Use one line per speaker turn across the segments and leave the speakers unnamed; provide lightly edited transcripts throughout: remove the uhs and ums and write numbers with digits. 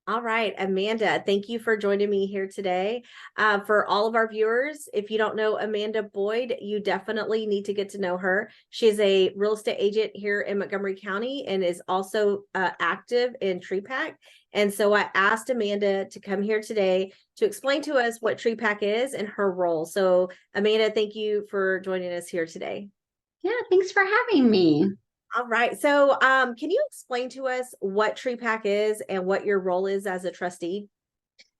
All right, Amanda, thank you for joining me here today. For all of our viewers, if you don't know Amanda Boyd, you definitely need to get to know her. She is a real estate agent here in Montgomery County and is also active in TreePack. And so I asked Amanda to come here today to explain to us what TreePack is and her role. So Amanda, thank you for joining us here today.
Yeah, thanks for having me.
All right. So can you explain to us what TreePack is and what your role is as a trustee?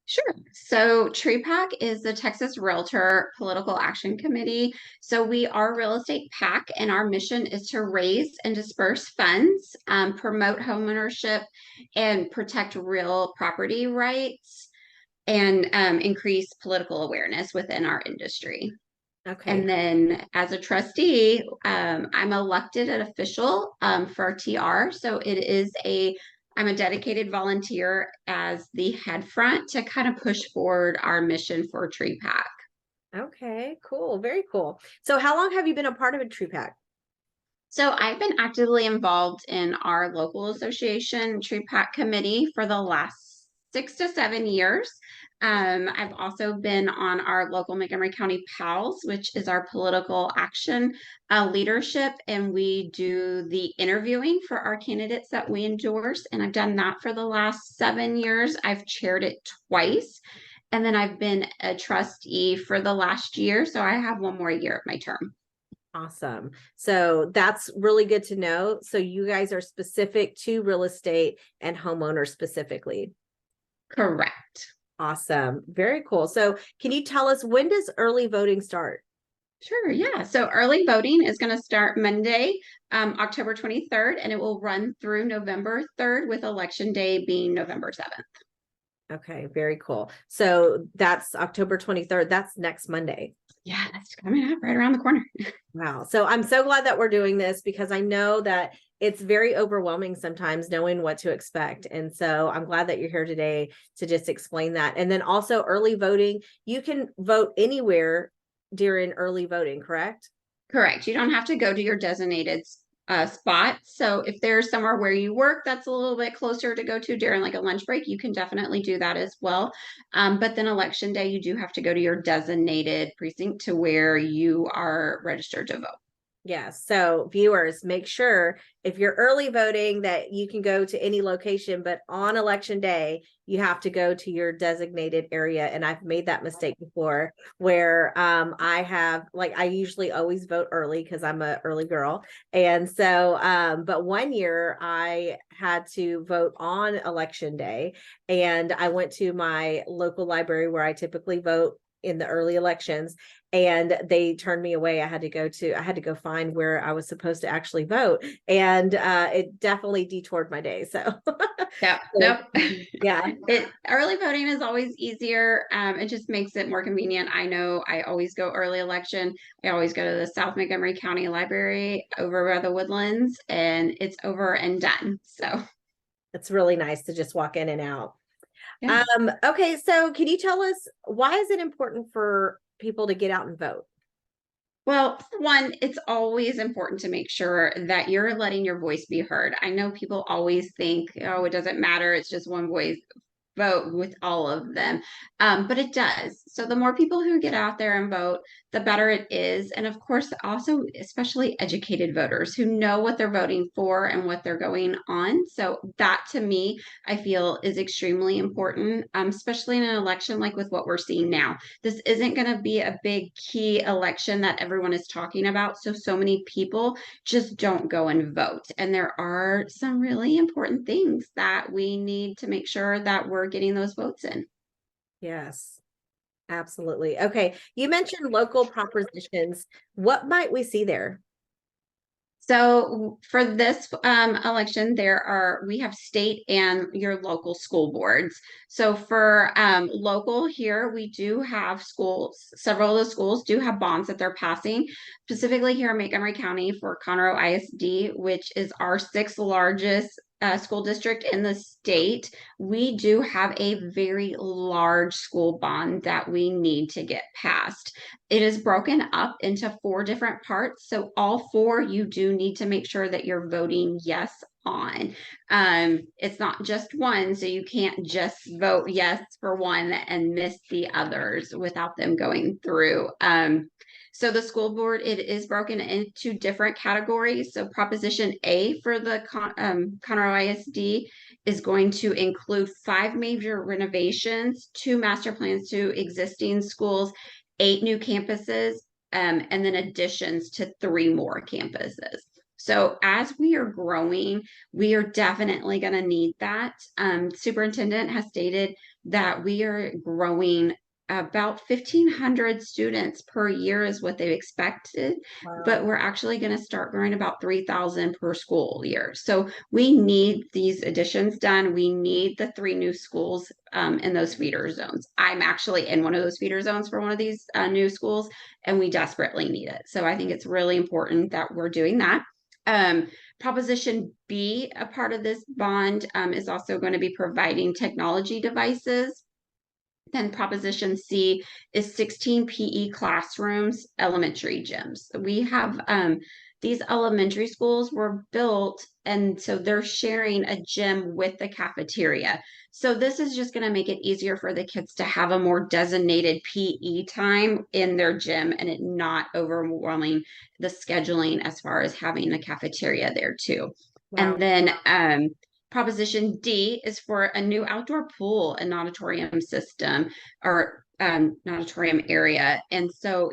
Sure. So, TreePAC is the Texas Realtor Political Action Committee. So, we are a real estate PAC, and our mission is to raise and disperse funds, promote homeownership, and protect real property rights, and increase political awareness within our industry.
Okay.
And then as a trustee, I'm elected an official for TR. So I'm a dedicated volunteer as the head front to kind of push forward our mission for Tree Pack.
Okay, cool. Very cool. So how long have you been a part of a tree pack?
So I've been actively involved in our local association Tree Pack committee for the last 6 to 7 years. I've also been on our local Montgomery County PALs, which is our political action leadership, and we do the interviewing for our candidates that we endorse. And I've done that for the last 7 years. I've chaired it twice, and then I've been a trustee for the last year. So I have one more year of my term.
Awesome. So that's really good to know. So you guys are specific to real estate and homeowners specifically.
Correct.
Awesome. Very cool. So can you tell us, when does early voting start?
Sure, yeah. So early voting is going to start Monday, October 23rd, and it will run through November 3rd, with Election Day being November 7th.
Okay, very cool. So that's October 23rd. That's next Monday.
Yeah, that's coming up right around the corner.
Wow. So I'm so glad that we're doing this because I know that it's very overwhelming sometimes knowing what to expect. And so I'm glad that you're here today to just explain that. And then also early voting, you can vote anywhere during early voting, correct?
Correct. You don't have to go to your designated spot. So if there's somewhere where you work that's a little bit closer to go to during like a lunch break, you can definitely do that as well. But then Election Day, you do have to go to your designated precinct to where you are registered to vote.
Yes. So viewers, make sure if you're early voting that you can go to any location, but on election day, you have to go to your designated area. And I've made that mistake before where I usually always vote early because I'm a early girl. And so but one year I had to vote on election day and I went to my local library where I typically vote in the early elections, and they turned me away. I had to go find where I was supposed to actually vote, and it definitely detoured my day. So
Yeah,
so,
nope.
yeah.
Early voting is always easier. It just makes it more convenient. I know I always go early election. I always go to the South Montgomery County Library over by the Woodlands, and it's over and done. So
It's really nice to just walk in and out.
yeah.
Okay, so can you tell us, why is it important for people to get out and vote?
Well, one, it's always important to make sure that you're letting your voice be heard. I know people always think, oh, it doesn't matter. It's just one voice. Vote with all of them. But it does. So the more people who get out there and vote, the better it is. And of course, also, especially educated voters who know what they're voting for and what they're going on. So that to me, I feel is extremely important, especially in an election like with what we're seeing now. This isn't going to be a big key election that everyone is talking about. So many people just don't go and vote. And there are some really important things that we need to make sure that we're getting those votes in.
Yes, absolutely. Okay, you mentioned local propositions. What might we see there?
So for this election, we have state and your local school boards. So for local here, we do have schools. Several of the schools do have bonds that they're passing, specifically here in Montgomery County for Conroe ISD, which is our sixth largest school district in the state. We do have a very large school bond that we need to get passed. It is broken up into four different parts. So all four, you do need to make sure that you're voting yes on. It's not just one, so you can't just vote yes for one and miss the others without them going through. So the school board, it is broken into different categories. So Proposition A for the Conroe ISD is going to include 5 major renovations, 2 master plans to existing schools, 8 new campuses, and then additions to 3 more campuses. So as we are growing, we are definitely going to need that. Superintendent has stated that we are growing about 1,500 students per year is what they expected, but
Wow.
we're actually going to start growing about 3,000 per school year. So we need these additions done. We need the 3 new schools in those feeder zones. I'm actually in one of those feeder zones for one of these new schools, and we desperately need it. So I think it's really important that we're doing that. Proposition B, a part of this bond, is also going to be providing technology devices. Then Proposition C is 16 PE classrooms, elementary gyms. We have these elementary schools were built, and so they're sharing a gym with the cafeteria. So this is just going to make it easier for the kids to have a more designated PE time in their gym, and it not overwhelming the scheduling as far as having the cafeteria there too.
Wow.
And then Proposition D is for a new outdoor pool and auditorium system or auditorium area. And so,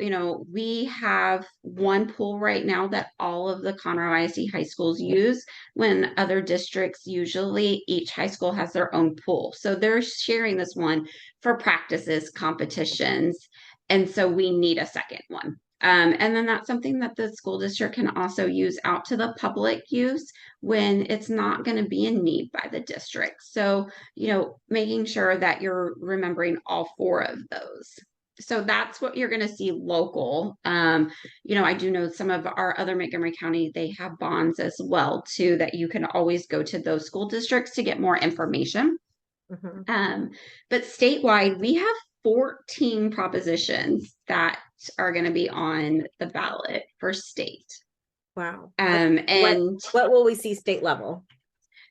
we have one pool right now that all of the Conroe ISD high schools use, when other districts, usually each high school has their own pool. So they're sharing this one for practices, competitions. And so we need a second one. And then that's something that the school district can also use out to the public use when it's not going to be in need by the district. So, making sure that you're remembering all 4 of those. So that's what you're going to see local. I do know some of our other Montgomery County, they have bonds as well too, that you can always go to those school districts to get more information.
Mhm.
But statewide, we have 14 propositions that are going to be on the ballot for state.
Wow. What
And
what will we see state level?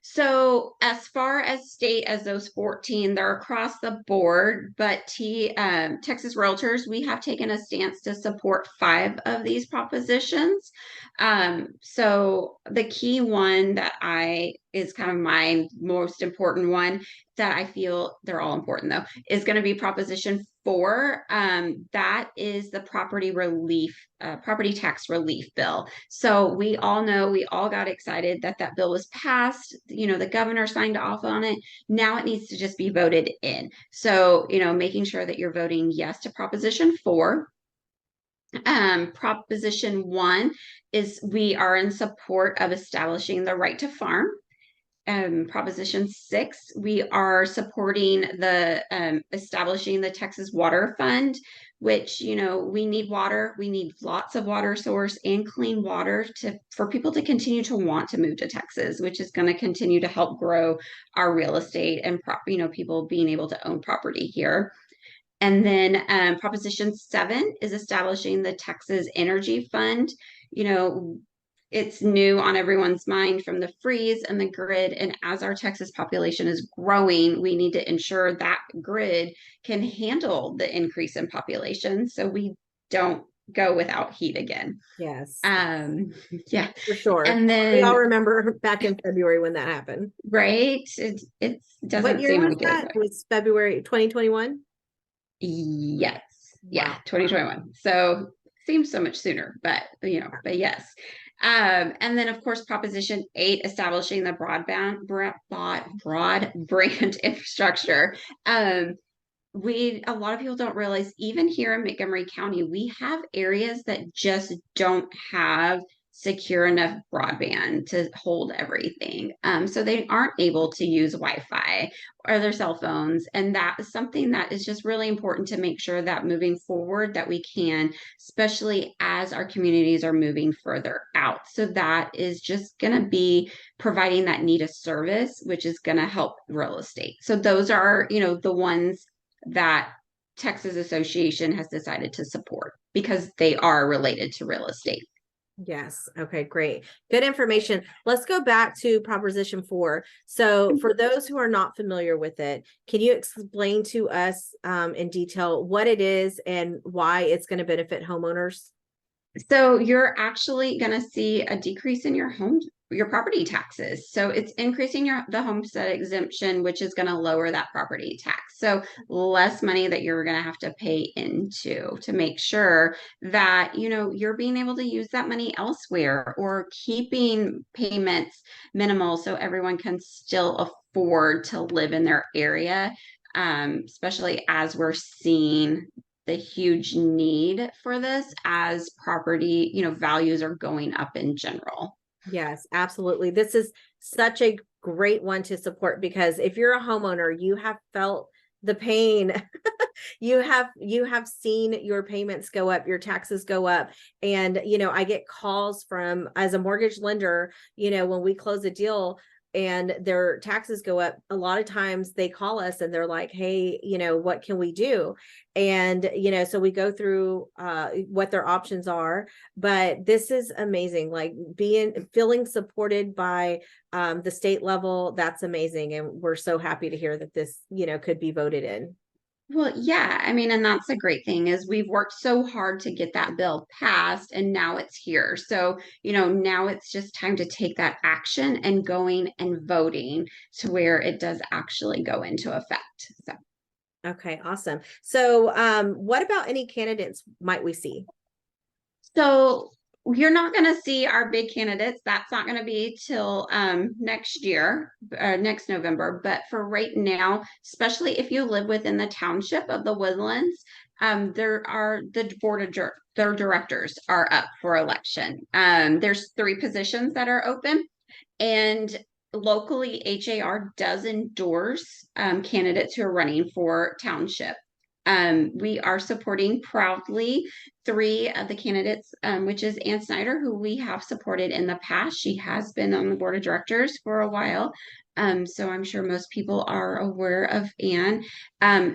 so as far as state as those 14, they're across the board, but Texas Realtors, we have taken a stance to support 5 of these propositions. So the key one that is kind of my most important one that I feel they're all important though, is going to be Proposition 4. That is the property tax relief bill. So we all know, we all got excited that that bill was passed. The governor signed off on it. Now it needs to just be voted in. So, making sure that you're voting yes to Proposition 4. Proposition 1 is we are in support of establishing the right to farm. Proposition 6, we are supporting the establishing the Texas Water Fund, which we need water. We need lots of water source and clean water for people to continue to want to move to Texas, which is going to continue to help grow our real estate and people being able to own property here. And then Proposition 7 is establishing the Texas Energy Fund. It's new on everyone's mind from the freeze and the grid. And as our Texas population is growing, we need to ensure that grid can handle the increase in population so we don't go without heat again.
Yes,
Yeah.
for sure.
And
We all
then,
remember back in February when that happened.
right, it
What
doesn't
year
seem
was
like it.
that? It was February 2021?
Yes. Yeah,
Wow.
2021. So seems so much sooner, but yes. And then of course, Proposition 8, establishing the broadband infrastructure. A lot of people don't realize, even here in Montgomery County, we have areas that just don't have secure enough broadband to hold everything. So they aren't able to use Wi-Fi or their cell phones. And that is something that is just really important to make sure that moving forward that we can, especially as our communities are moving further out. So that is just going to be providing that need a service, which is going to help real estate. So those are, the ones that Texas Association has decided to support because they are related to real estate.
Yes. Okay, great. Good information. Let's go back to Proposition 4. So, for those who are not familiar with it, can you explain to us in detail what it is and why it's going to benefit homeowners?
So you're actually going to see a decrease in your property taxes. So it's increasing the homestead exemption, which is going to lower that property tax. So less money that you're going to have to pay into to make sure that, you're being able to use that money elsewhere or keeping payments minimal so everyone can still afford to live in their area. Especially as we're seeing the huge need for this as property, values are going up in general.
Yes, absolutely. This is such a great one to support because if you're a homeowner, you have felt the pain. You have seen your payments go up, your taxes go up. And I get calls from, as a mortgage lender, when we close a deal and their taxes go up, a lot of times they call us and they're like, hey, what can we do? And so we go through what their options are. But this is amazing, like feeling supported by the state level. That's amazing, and we're so happy to hear that this could be voted in.
Well, yeah, I mean, and that's a great thing is we've worked so hard to get that bill passed and now it's here. So, now it's just time to take that action and going and voting to where it does actually go into effect. So,
Okay, awesome. So what about any candidates might we see?
so you're not going to see our big candidates. That's not going to be till next year, next November. But for right now, especially if you live within the township of the Woodlands, there are the board of their directors are up for election. There's 3 positions that are open. And locally, HAR does endorse candidates who are running for township. We are supporting proudly 3 of the candidates, which is Ann Snyder, who we have supported in the past. She has been on the board of directors for a while. So I'm sure most people are aware of Ann,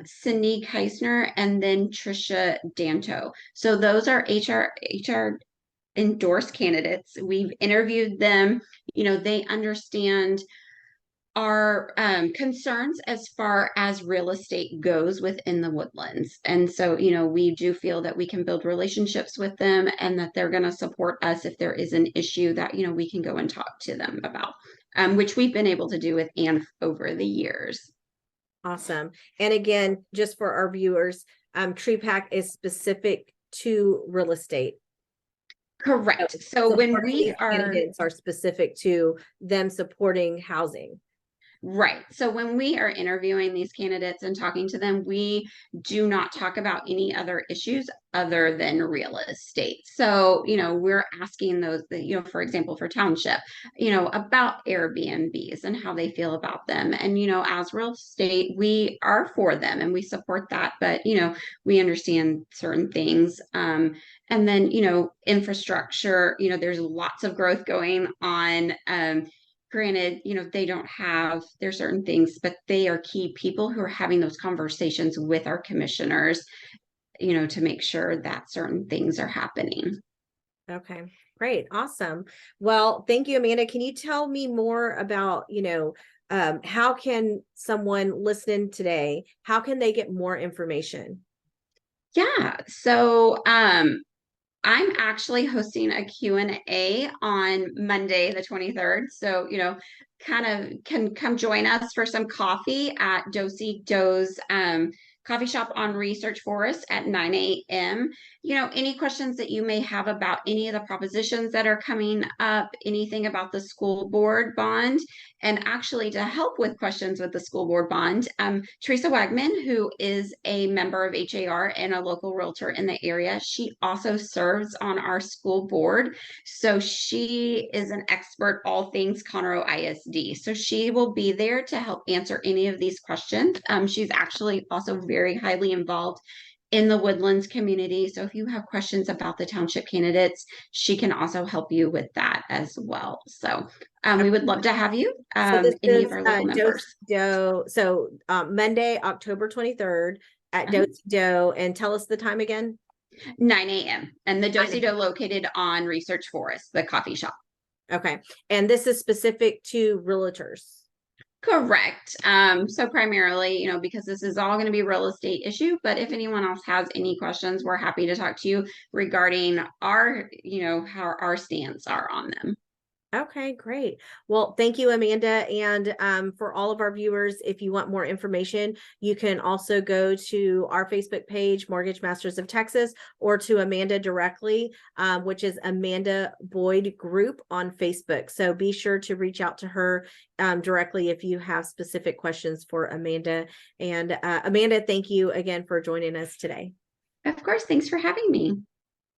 Cindy Keisner, and then Trisha Danto. So those are HR endorsed candidates. We've interviewed them. They understand our concerns as far as real estate goes within the Woodlands. And so, we do feel that we can build relationships with them and that they're going to support us if there is an issue that, we can go and talk to them about, which we've been able to do with Anne over the years.
Awesome. And again, just for our viewers, Tree Pack is specific to real estate.
Correct. So when
Supporting
we
these
are
candidates are specific to them supporting housing.
Right. So when we are interviewing these candidates and talking to them, we do not talk about any other issues other than real estate. So, we're asking those that, for example, for township, about Airbnbs and how they feel about them. And, as real estate, we are for them and we support that, but, we understand certain things. And then, infrastructure, there's lots of growth going on. Granted, they don't have there's certain things, but they are key people who are having those conversations with our commissioners, to make sure that certain things are happening.
Okay, great. Awesome. Well, thank you, Amanda. Can you tell me more about, how can someone listen today, how can they get more information?
Yeah. So I'm actually hosting a Q&A on Monday, the 23rd. So, kind of can come join us for some coffee at Dosey Doe's coffee shop on Research Forest at 9 a.m. Any questions that you may have about any of the propositions that are coming up, anything about the school board bond, and actually to help with questions with the school board bond, Teresa Wagman, who is a member of HAR and a local realtor in the area, she also serves on our school board. So she is an expert all things Conroe ISD. So she will be there to help answer any of these questions. She's actually also very highly involved in the Woodlands community. So if you have questions about the township candidates, she can also help you with that as well. So we would love to have you,
So this
any
is
of our local members.
Doe. So Monday, October 23rd at
Uh-huh.
Doe, and tell us the time again.
9 a.m. And the
9
Do-Si-Do located on Research Forest, the coffee shop.
Okay. And this is specific to realtors.
Correct. So primarily, because this is all going to be a real estate issue, but if anyone else has any questions, we're happy to talk to you regarding our, how our stance are on them.
Okay, great. Well, thank you, Amanda. And for all of our viewers, if you want more information, you can also go to our Facebook page, Mortgage Masters of Texas, or to Amanda directly, which is Amanda Boyd Group on Facebook. So be sure to reach out to her directly if you have specific questions for Amanda. And Amanda, thank you again for joining us today.
Of course. Thanks for having me.